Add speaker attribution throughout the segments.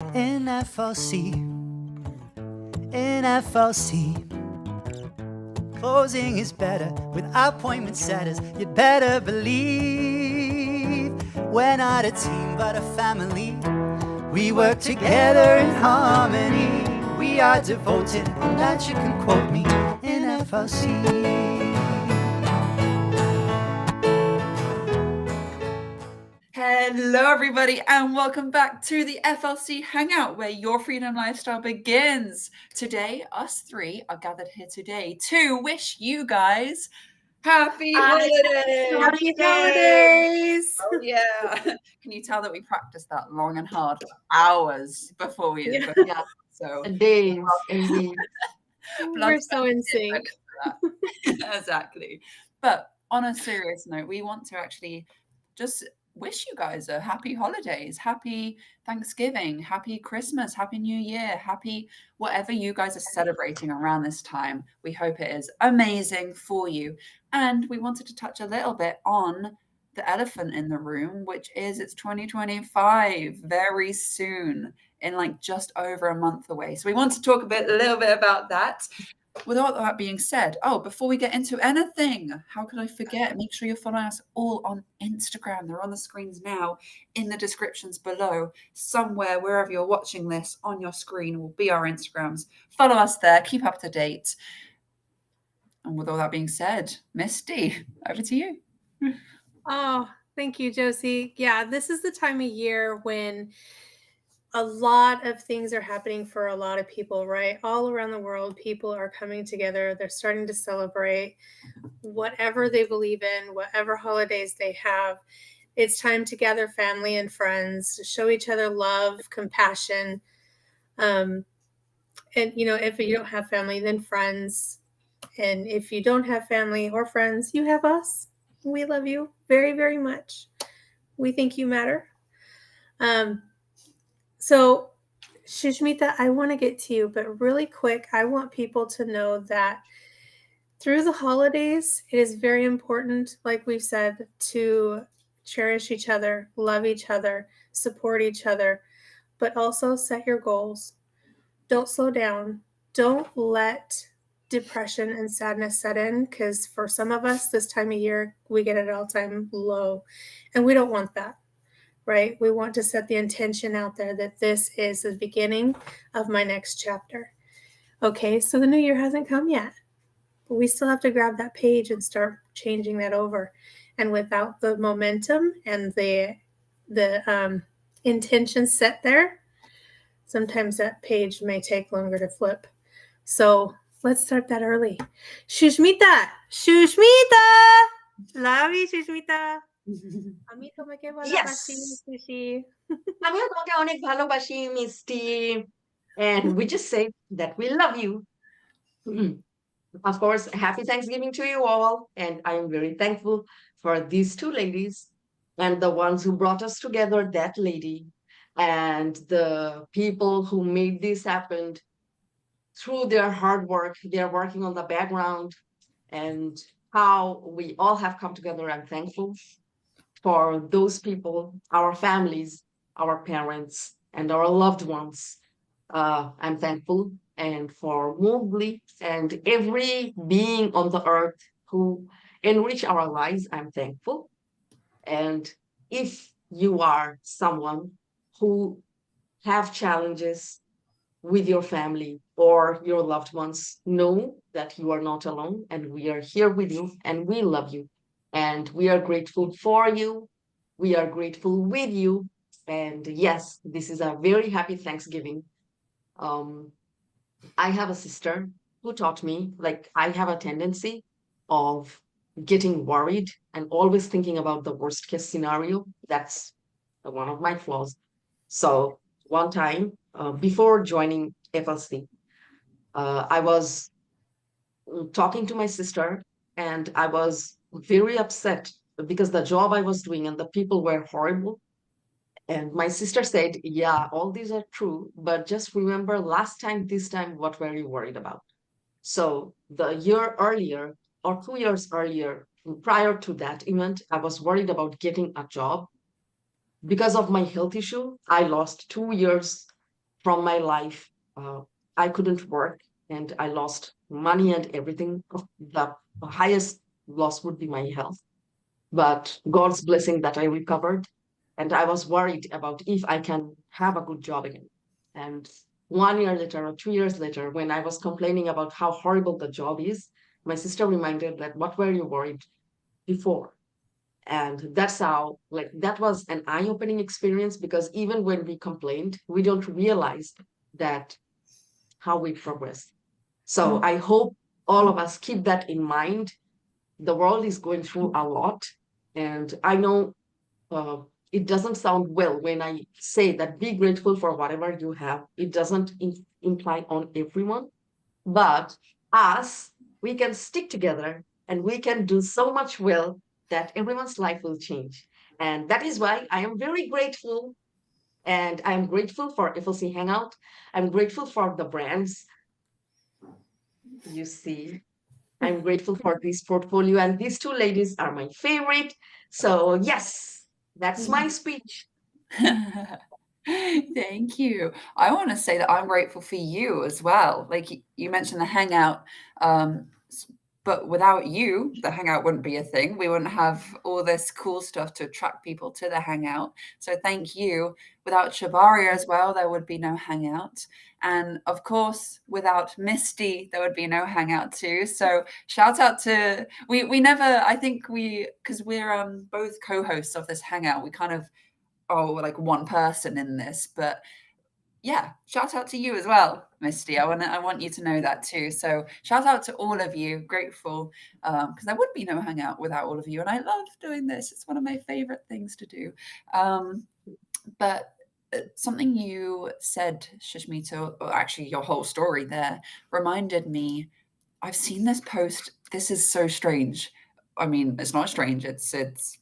Speaker 1: In FLC, in FLC, closing is better with appointment setters. You'd better believe we're not a team but a family. We work together in harmony. We are devoted, and that you can quote me in FLC.
Speaker 2: Hello, everybody, and welcome back to the FLC Hangout, where your freedom lifestyle begins. Today, us three are gathered here today to wish you guys happy holidays!
Speaker 3: Happy holidays!
Speaker 2: Oh, yeah. Can you tell that we practiced that long and hard for hours before we
Speaker 3: Yeah.
Speaker 2: yeah. So
Speaker 3: Days, indeed. We're so in sync.
Speaker 2: Exactly. But on a serious note, we want to actually just wish you guys a happy holidays, happy Thanksgiving, happy Christmas, happy New Year, happy whatever you guys are celebrating around this time. We hope it is amazing for you. And we wanted to touch a little bit on the elephant in the room, which is it's 2025 very soon, in like just over a month away. So we want to talk a little bit about that. With all that being said, before we get into anything, how could I forget? Make sure you're following us all on Instagram. They're on the screens now, in the descriptions below. Somewhere, wherever you're watching this, on your screen will be our Instagrams. Follow us there, keep up to date. And with all that being said, Misty, over to you.
Speaker 3: Oh, thank you, Josie. Yeah, this is the time of year when a lot of things are happening for a lot of people, right? All around the world, people are coming together. They're starting to celebrate whatever they believe in, whatever holidays they have. It's time to gather family and friends, to show each other love, compassion. And, if you don't have family, then friends. And if you don't have family or friends, you have us. We love you very, very much. We think you matter. So, Shushmita, I want to get to you, but really quick, I want people to know that through the holidays, it is very important, like we've said, to cherish each other, love each other, support each other, but also set your goals. Don't slow down. Don't let depression and sadness set in, because for some of us, this time of year, we get an all-time low, and we don't want that. Right? We want to set the intention out there that this is the beginning of my next chapter. Okay, so the new year hasn't come yet, but we still have to grab that page and start changing that over. And without the momentum and the intention set there, sometimes that page may take longer to flip. So let's start that early. Shushmita! Shushmita! Love you, Shushmita. আমি তোমাকে ভালোবাসি খুশি
Speaker 4: আমিও তোমাকে অনেক ভালোবাসি মিষ্টি and we just say that we love you. Of course, happy Thanksgiving to you all, and I am very thankful for these two ladies and the ones who brought us together, that lady and the people who made this happen through their hard work. They're working on the background, and how we all have come together. I'm thankful for those people, our families, our parents, and our loved ones. I'm thankful, and for Mowgli and every being on the earth who enrich our lives. I'm thankful. And if you are someone who have challenges with your family or your loved ones, know that you are not alone, and we are here with you, and we love you. And we are grateful for you. We are grateful with you. And yes, this is a very happy Thanksgiving. I have a sister who taught me, like, I have a tendency of getting worried and always thinking about the worst case scenario. That's one of my flaws. So one time, before joining FLC, I was talking to my sister, and I was very upset because the job I was doing and the people were horrible. And my sister said, yeah, all these are true, but just remember last time, this time, what were you worried about? So the year earlier or 2 years earlier, prior to that event, I was worried about getting a job. Because of my health issue, I lost 2 years from my life. I couldn't work and I lost money and everything. The highest loss would be my health. But God's blessing that I recovered. And I was worried about if I can have a good job again. And 1 year later or 2 years later, when I was complaining about how horrible the job is, my sister reminded that what were you worried before? And that's how, like, that was an eye-opening experience, because even when we complained, we don't realize that how we progress. So I hope all of us keep that in mind. The world is going through a lot, and I know uh, it doesn't sound well when I say that be grateful for whatever you have. It doesn't imply on everyone, but us, we can stick together and we can do so much well that everyone's life will change. And that is why I am very grateful. And I'm grateful for FLC Hangout. I'm grateful for the brands you see. I'm grateful for this portfolio. And these two ladies are my favorite. So, yes, that's my speech.
Speaker 2: Thank you. I want to say that I'm grateful for you as well. Like you mentioned the hangout, but without you, the hangout wouldn't be a thing. We wouldn't have all this cool stuff to attract people to the hangout. So thank you. Without Shabaria as well, there would be no hangout. And of course, without Misty, there would be no hangout too. So shout out to we never, I think because we're both co-hosts of this hangout, we kind of like one person in this, but yeah, shout out to you as well, Misty. I want you to know that too. So shout out to all of you. Grateful because there would be no hangout without all of you, and I love doing this. It's one of my favorite things to do. But something you said, Shashmita, or actually your whole story there, reminded me. I've seen this post. This is so strange. I mean, it's not strange. It's.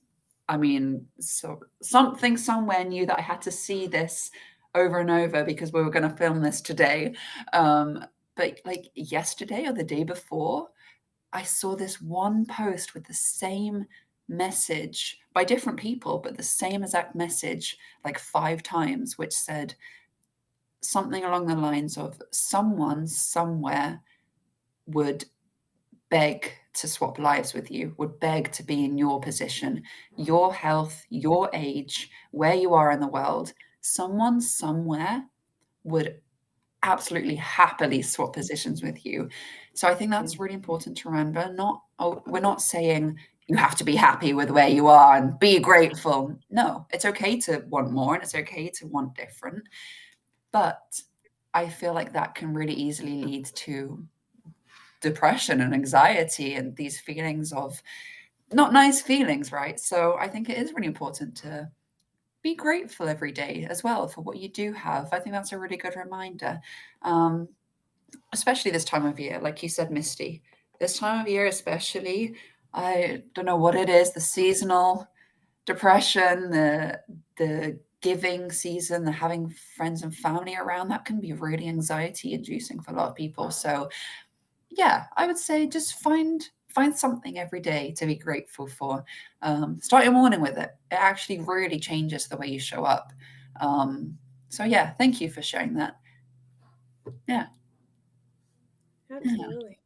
Speaker 2: I mean, so something somewhere knew that I had to see this over and over because we were going to film this today. But like yesterday or the day before, I saw this one post with the same message by different people, but the same exact message like 5 times, which said something along the lines of someone somewhere would beg to swap lives with you, would beg to be in your position, your health, your age, where you are in the world. Someone somewhere would absolutely happily swap positions with you. So I think that's really important to remember. We're not saying you have to be happy with where you are and be grateful. No, it's okay to want more and it's okay to want different. But I feel like that can really easily lead to depression and anxiety and these feelings of not nice feelings, right? So I think it is really important to be grateful every day as well for what you do have. I think that's a really good reminder, especially this time of year. Like you said, Misty, this time of year especially, I don't know what it is, the seasonal depression, the giving season, the having friends and family around, that can be really anxiety inducing for a lot of people. So yeah, I would say just find something every day to be grateful for. Start your morning with it. It actually really changes the way you show up. So yeah, thank you for sharing that. Yeah.
Speaker 3: Absolutely.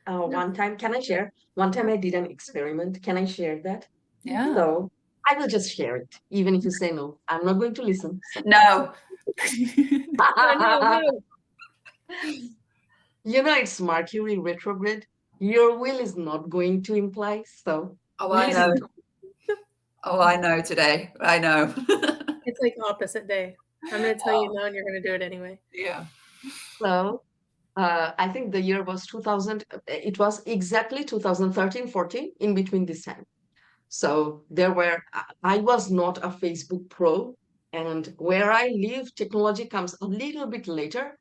Speaker 4: One time, can I share? One time I did an experiment. Can I share that?
Speaker 2: Yeah.
Speaker 4: So I will just share it, even if you say no. I'm not going to listen. So.
Speaker 2: No.
Speaker 3: No.
Speaker 4: You know, it's Mercury retrograde. Your will is not going to imply. So,
Speaker 2: Oh, I know. Oh, I know today. I know.
Speaker 3: It's like opposite day. I'm going to tell you no, and you're going to do it anyway.
Speaker 2: Yeah.
Speaker 4: So, I think the year was 2000. It was exactly 2013, 14, in between this time. So I was not a Facebook pro, and where I live, technology comes a little bit later.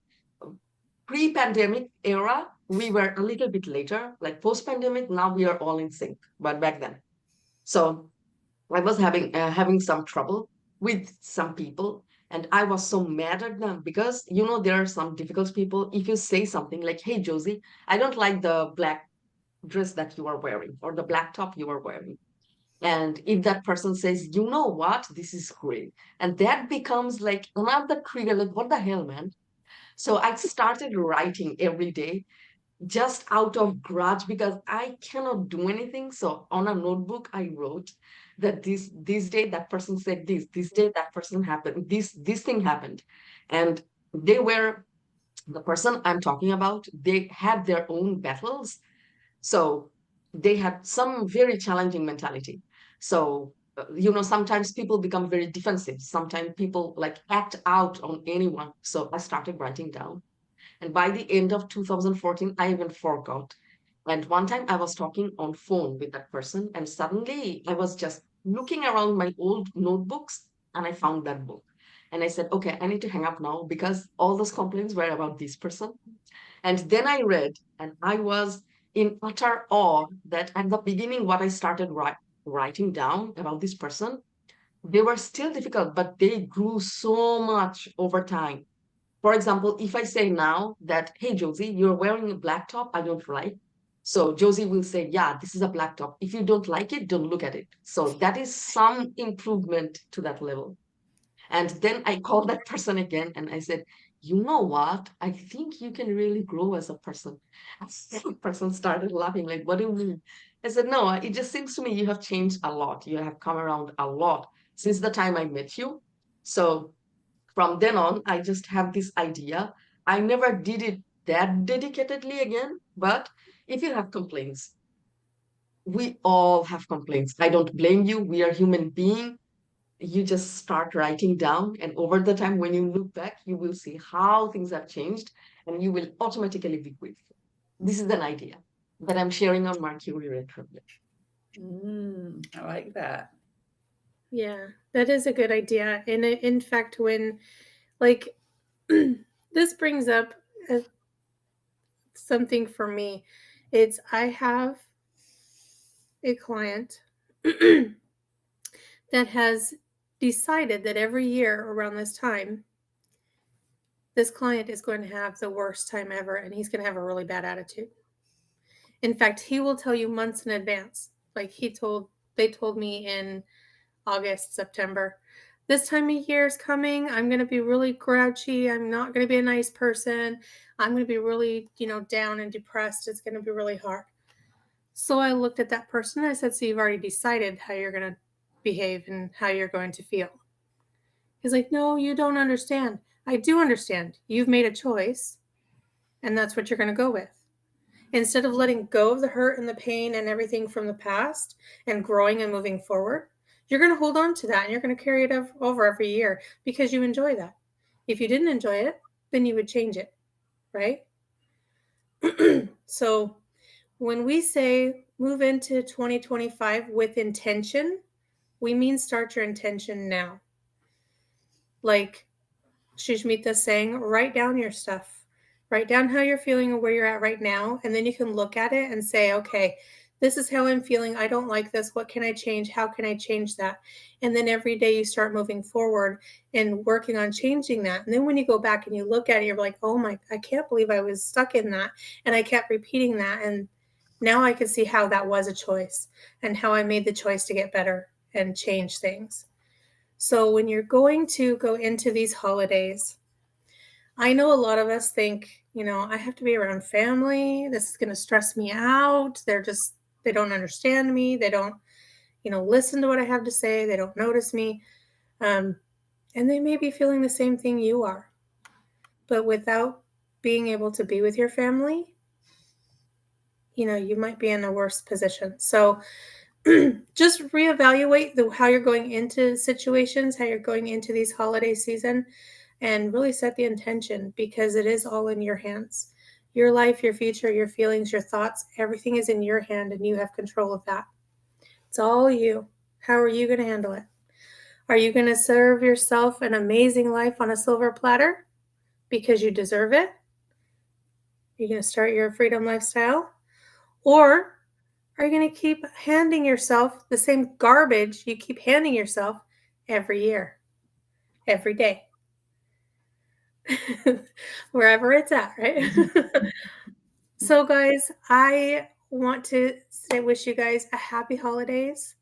Speaker 4: Pre-pandemic era, we were a little bit later, like post-pandemic, now we are all in sync, but back then. So I was having some trouble with some people, and I was so mad at them because there are some difficult people. If you say something like, "Hey Josie, I don't like the black dress that you are wearing or the black top you are wearing," And if that person says, you know what, this is great, and that becomes like another trigger, like, what the hell, man? So I started writing every day just out of grudge because I cannot do anything. So on a notebook, I wrote that this day that person said this day that person happened, this thing happened. And they were the person I'm talking about, they had their own battles. So they had some very challenging mentality. So, sometimes people become very defensive. Sometimes people like act out on anyone. So I started writing down. And by the end of 2014, I even forgot. And one time I was talking on phone with that person, and suddenly I was just looking around my old notebooks and I found that book. And I said, okay, I need to hang up now because all those complaints were about this person. And then I read, and I was in utter awe that at the beginning, what I started writing down about this person, they were still difficult, but they grew so much over time. For example, if I say now that, hey, Josie, you're wearing a black top, I don't like. So Josie will say, yeah, this is a black top. If you don't like it, don't look at it. So that is some improvement to that level. And then I called that person again and I said, you know what? I think you can really grow as a person. And the person started laughing, like, what do you mean? I said, no, it just seems to me you have changed a lot. You have come around a lot since the time I met you. So from then on, I just have this idea. I never did it that dedicatedly again, but if you have complaints, we all have complaints. I don't blame you. We are human beings. You just start writing down, and over the time, when you look back, you will see how things have changed, and you will automatically be grateful. This is an idea that I'm sharing on Mercury retrograde.
Speaker 2: I like that.
Speaker 3: Yeah, that is a good idea. And in fact, when like this brings up something for me, it's I have a client that has decided that every year around this time, this client is going to have the worst time ever and he's going to have a really bad attitude. In fact, he will tell you months in advance. Like they told me in August, September, this time of year is coming. I'm going to be really grouchy. I'm not going to be a nice person. I'm going to be really, down and depressed. It's going to be really hard. So I looked at that person and I said, so you've already decided how you're going to behave and how you're going to feel. He's like, no, you don't understand. I do understand. You've made a choice and that's what you're going to go with. Instead of letting go of the hurt and the pain and everything from the past and growing and moving forward, you're going to hold on to that and you're going to carry it over every year because you enjoy that. If you didn't enjoy it, then you would change it, right? So when we say move into 2025 with intention, we mean start your intention now. Like Shushmita's saying, write down your stuff. Write down how you're feeling and where you're at right now. And then you can look at it and say, okay, this is how I'm feeling. I don't like this. What can I change? How can I change that? And then every day you start moving forward and working on changing that. And then when you go back and you look at it, you're like, oh my, I can't believe I was stuck in that. And I kept repeating that. And now I can see how that was a choice and how I made the choice to get better and change things. So when you're going to go into these holidays, I know a lot of us think, I have to be around family. This is going to stress me out. They don't understand me. They don't, listen to what I have to say. They don't notice me. And they may be feeling the same thing you are. But without being able to be with your family, you might be in a worse position. So just reevaluate how you're going into situations, how you're going into these holiday season, and really set the intention because it is all in your hands. Your life, your future, your feelings, your thoughts, everything is in your hand and you have control of that. It's all you. How are you going to handle it? Are you going to serve yourself an amazing life on a silver platter because you deserve it? You're going to start your freedom lifestyle? Or are you going to keep handing yourself the same garbage you keep handing yourself every year, every day? Wherever it's at, right? So, guys, I want to wish you guys a happy holidays.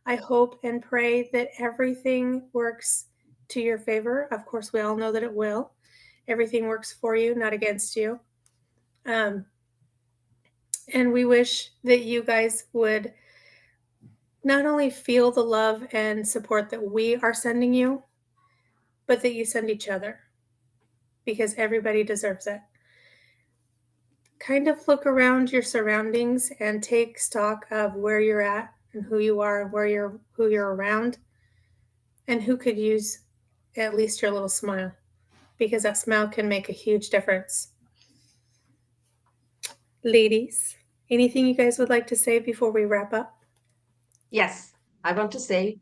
Speaker 3: I hope and pray that everything works to your favor. Of course, we all know that it will. Everything works for you, not against you. And we wish that you guys would not only feel the love and support that we are sending you, but that you send each other, because everybody deserves it. Kind of look around your surroundings and take stock of where you're at and who you are and who you're around, and who could use at least your little smile, because that smile can make a huge difference. Ladies, anything you guys would like to say before we wrap up?
Speaker 4: Yes, I want to say,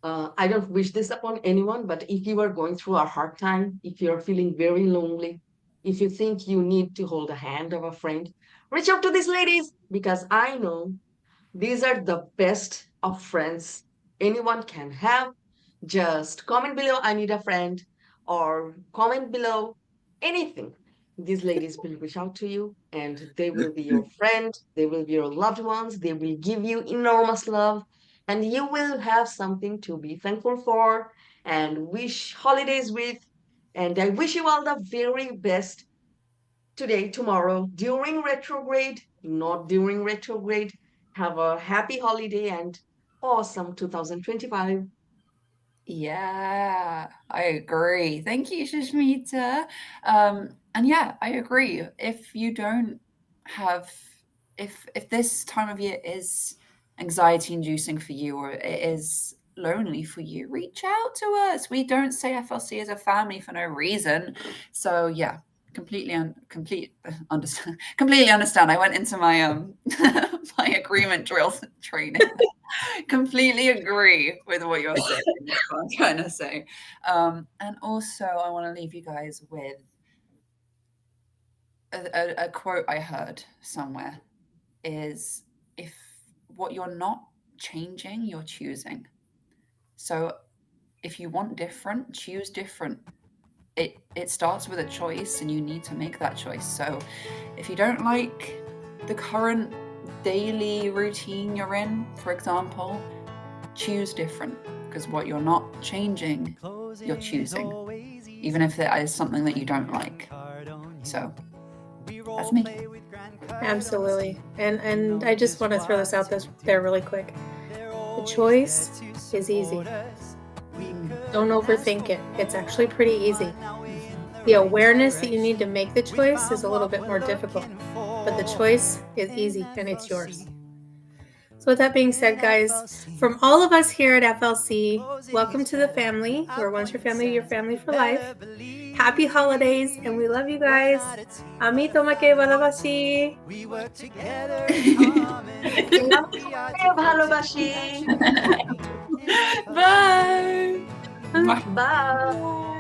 Speaker 4: I don't wish this upon anyone, but if you are going through a hard time, if you're feeling very lonely, if you think you need to hold a hand of a friend, reach out to these ladies, because I know these are the best of friends anyone can have. Just comment below, I need a friend, or comment below anything. These ladies will reach out to you and they will be your friend, they will be your loved ones, they will give you enormous love, and you will have something to be thankful for and wish holidays with. And I wish you all the very best today, tomorrow, during retrograde, not during retrograde. Have a happy holiday and awesome 2025.
Speaker 2: Yeah, I agree. Thank you, Shashmita. And yeah, I agree. If you don't have, if this time of year is anxiety inducing for you, or it is lonely for you, reach out to us. We don't say FLC is a family for no reason. So yeah, completely understand. I went into my my agreement drill training. Completely agree with what you're saying. That's what I'm trying to say. And also, I want to leave you guys with a quote I heard somewhere: is if what you're not changing, you're choosing. So if you want different, choose different. It starts with a choice, and you need to make that choice. So if you don't like the current daily routine you're in, for example, choose different, because what you're not changing, you're choosing, even if it is something that you don't like. So that's me.
Speaker 3: Absolutely. And I just want to throw this out there really quick. The choice is easy. Don't overthink it. It's actually pretty easy. The awareness that you need to make the choice is a little bit more difficult, but the choice is easy and it's yours. So with that being said, guys, from all of us here at FLC, welcome to the family. Where once your family for life. Happy holidays, and we love you guys. Ami tomake balabashi.
Speaker 1: We work together in harmony.
Speaker 4: ভালোবাসি।
Speaker 2: Bye.
Speaker 4: Bye.